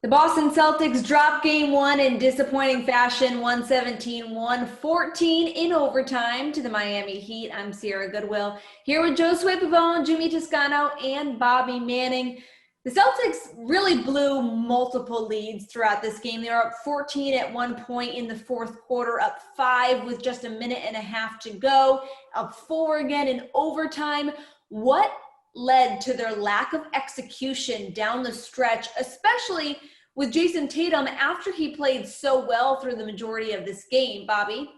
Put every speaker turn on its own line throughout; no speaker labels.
The Boston Celtics dropped game one in disappointing fashion, 117-114 in overtime to the Miami Heat. I'm Sierra Goodwill, here with Josue, Pavon, Jimmy Toscano, and Bobby Manning. The Celtics really blew multiple leads throughout this game. They were up 14 at one point in the fourth quarter, up 5 with just a minute and a half to go, up 4 again in overtime. What led to their lack of execution down the stretch, especially with Jayson Tatum after he played so well through the majority of this game, Bobby?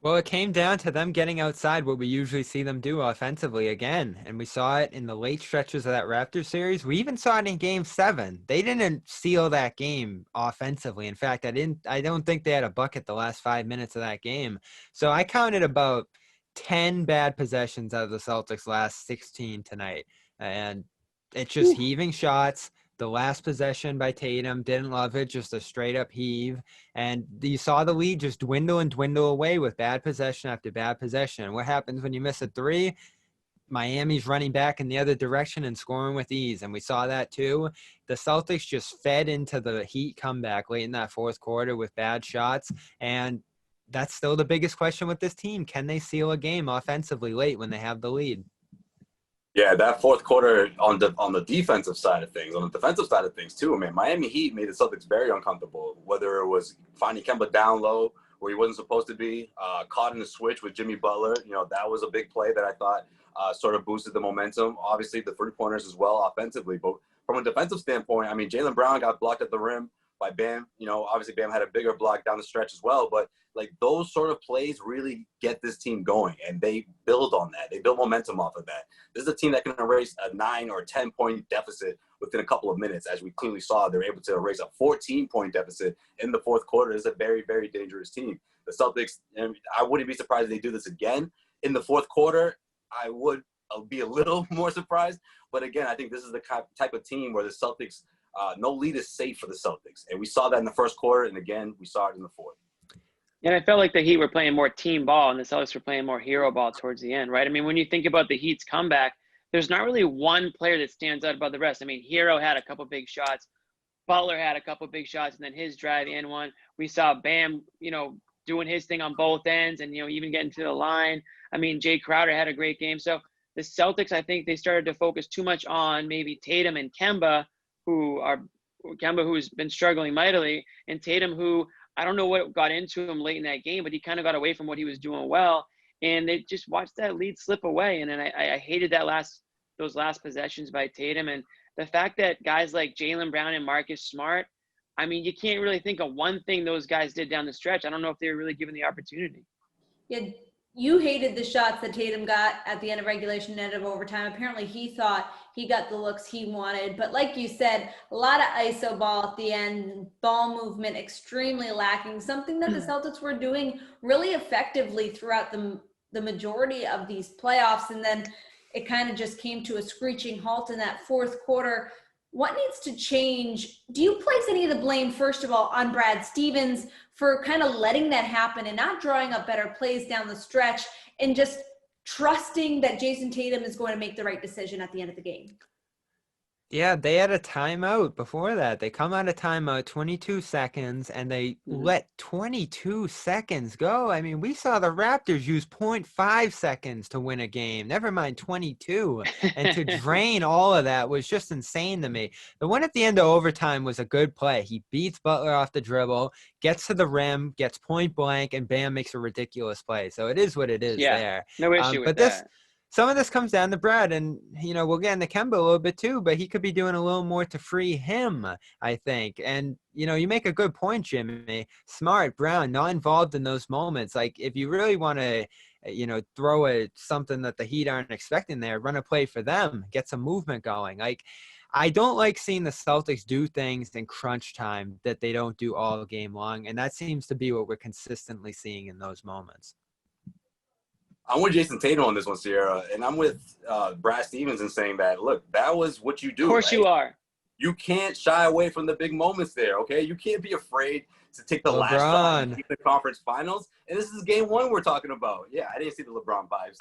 Well, it came down to them getting outside what we usually see them do offensively again. And we saw it in the late stretches of that Raptors series. We even saw it in game 7. They didn't seal that game offensively. In fact, I don't think they had a bucket the last 5 minutes of that game. So I counted about 10 bad possessions out of the Celtics last 16 tonight. And it's just heaving shots. The last possession by Tatum, didn't love it, just a straight-up heave. And you saw the lead just dwindle and dwindle away with bad possession after bad possession. What happens when you miss a three? Miami's running back in the other direction and scoring with ease, and we saw that too. The Celtics just fed into the Heat comeback late in that fourth quarter with bad shots, and that's still the biggest question with this team. Can they seal a game offensively late when they have the lead?
Yeah, that fourth quarter on the defensive side of things, on the defensive side of things too, man, Miami Heat made the Celtics very uncomfortable, whether it was finding Kemba down low where he wasn't supposed to be, caught in the switch with Jimmy Butler. You know, that was a big play that I thought sort of boosted the momentum. Obviously, the three-pointers as well offensively. But from a defensive standpoint, I mean, Jaylen Brown got blocked at the rim by Bam. You know, obviously Bam had a bigger block down the stretch as well. But, like, those sort of plays really get this team going, and they build on that. They build momentum off of that. This is a team that can erase a 9 or 10-point deficit within a couple of minutes. As we clearly saw, they're able to erase a 14-point deficit in the fourth quarter. This is a very, very dangerous team. The Celtics, and I wouldn't be surprised if they do this again in the fourth quarter. I would be a little more surprised. But, again, I think this is the type of team where the Celtics, no lead is safe for the Celtics. And we saw that in the first quarter, and, again, we saw it in the fourth.
And I felt like the Heat were playing more team ball and the Celtics were playing more hero ball towards the end, right? I mean, when you think about the Heat's comeback, there's not really one player that stands out above the rest. I mean, Hero had a couple big shots. Butler had a couple big shots, and then his drive and one. We saw Bam, doing his thing on both ends and, even getting to the line. I mean, Jay Crowder had a great game. So the Celtics, I think they started to focus too much on maybe Tatum and Kemba, who's been struggling mightily, and Tatum, who I don't know what got into him late in that game, but he kind of got away from what he was doing well. And they just watched that lead slip away. And then I hated those last possessions by Tatum. And the fact that guys like Jaylen Brown and Marcus Smart, I mean, you can't really think of one thing those guys did down the stretch. I don't know if they were really given the opportunity.
Yeah, you hated the shots that Tatum got at the end of regulation and end of overtime. Apparently he thought he got the looks he wanted. But like you said, a lot of ISO ball at the end, ball movement extremely lacking, something that the Celtics were doing really effectively throughout the majority of these playoffs. And then it kind of just came to a screeching halt in that fourth quarter. What needs to change? Do you place any of the blame, first of all, on Brad Stevens for kind of letting that happen and not drawing up better plays down the stretch and just trusting that Jayson Tatum is going to make the right decision at the end of the game?
Yeah, they had a timeout before that. They come out of timeout 22 seconds, and they let 22 seconds go. I mean, we saw the Raptors use 0.5 seconds to win a game, never mind 22. And to drain all of that was just insane to me. The one at the end of overtime was a good play. He beats Butler off the dribble, gets to the rim, gets point blank, and Bam makes a ridiculous play. So it is what it is there.
No issue with that.
Some of this comes down to Brad, and, we'll get into Kemba a little bit too, but he could be doing a little more to free him, I think. And, you make a good point, Jimmy. Smart, Brown, not involved in those moments. Like, if you really want to, throw something that the Heat aren't expecting there, run a play for them, get some movement going. Like, I don't like seeing the Celtics do things in crunch time that they don't do all game long, and that seems to be what we're consistently seeing in those moments.
I'm with Jayson Tatum on this one, Sierra, and I'm with Brad Stevens in saying that, look, that was what you do.
Of course, right? You are.
You can't shy away from the big moments there, okay? You can't be afraid to take the last shot in the conference finals. And this is game 1 we're talking about. Yeah, I didn't see the LeBron vibes.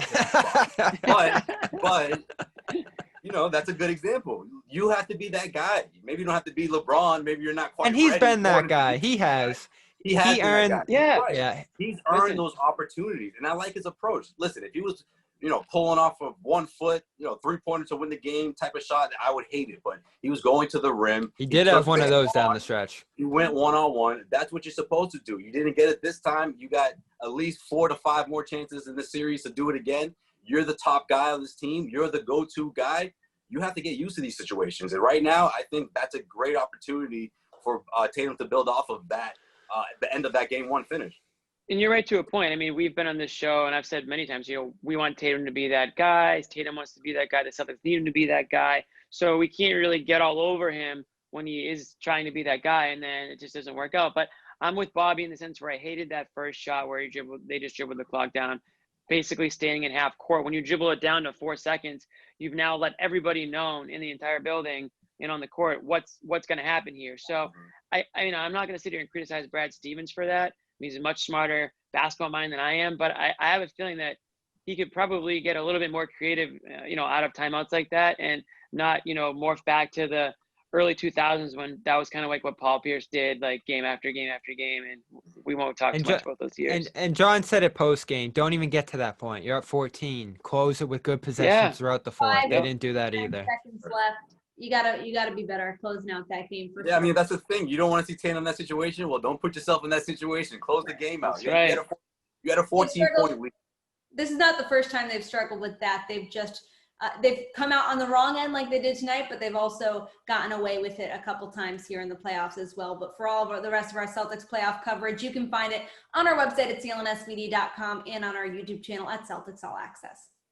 but that's a good example. you have to be that guy. Maybe you don't have to be LeBron. Maybe you're not quite.
And he's
ready
been
for
that
it.
guy. He has.
He has
He
been
earned-
that guy.
Yeah.
Right.
Yeah.
He's
Listen.
earned those opportunities, and I like his approach. Listen, if he was, pulling off of 1 foot, 3-pointer to win the game type of shot, I would hate it. But he was going to the rim.
He did have one of those down the stretch.
He went one-on-one. That's what you're supposed to do. You didn't get it this time. You got at least 4 to 5 more chances in this series to do it again. You're the top guy on this team. You're the go-to guy. You have to get used to these situations. And right now, I think that's a great opportunity for Tatum to build off of that at the end of that game 1 finish.
And you're right to a point. I mean, we've been on this show, and I've said many times, we want Tatum to be that guy. Tatum wants to be that guy. The Celtics need him to be that guy. So we can't really get all over him when he is trying to be that guy, and then it just doesn't work out. But I'm with Bobby in the sense where I hated that first shot where they just dribbled the clock down, basically standing in half court. When you dribble it down to 4 seconds, you've now let everybody know in the entire building and on the court what's going to happen here. So I'm not going to sit here and criticize Brad Stevens for that. He's a much smarter basketball mind than I am, but I have a feeling that he could probably get a little bit more creative, out of timeouts like that, and not, morph back to the early 2000s when that was kind of like what Paul Pierce did, like game after game after game, and we won't talk too much about those years.
And John said it post game. Don't even get to that point. You're up 14. Close it with good possessions throughout the fourth. They didn't do that either.
10 seconds left. You gotta be better closing out that game. For
Yeah,
sure.
I mean, that's the thing. You don't want to see Tatum in that situation. Well, don't put yourself in that situation. Close the game out.
That's right.
You had a 14-point lead.
This is not the first time they've struggled with that. They've just they've come out on the wrong end like they did tonight, but they've also gotten away with it a couple times here in the playoffs as well. But for all of the rest of our Celtics playoff coverage, you can find it on our website at clnsmedia.com and on our YouTube channel at Celtics All Access.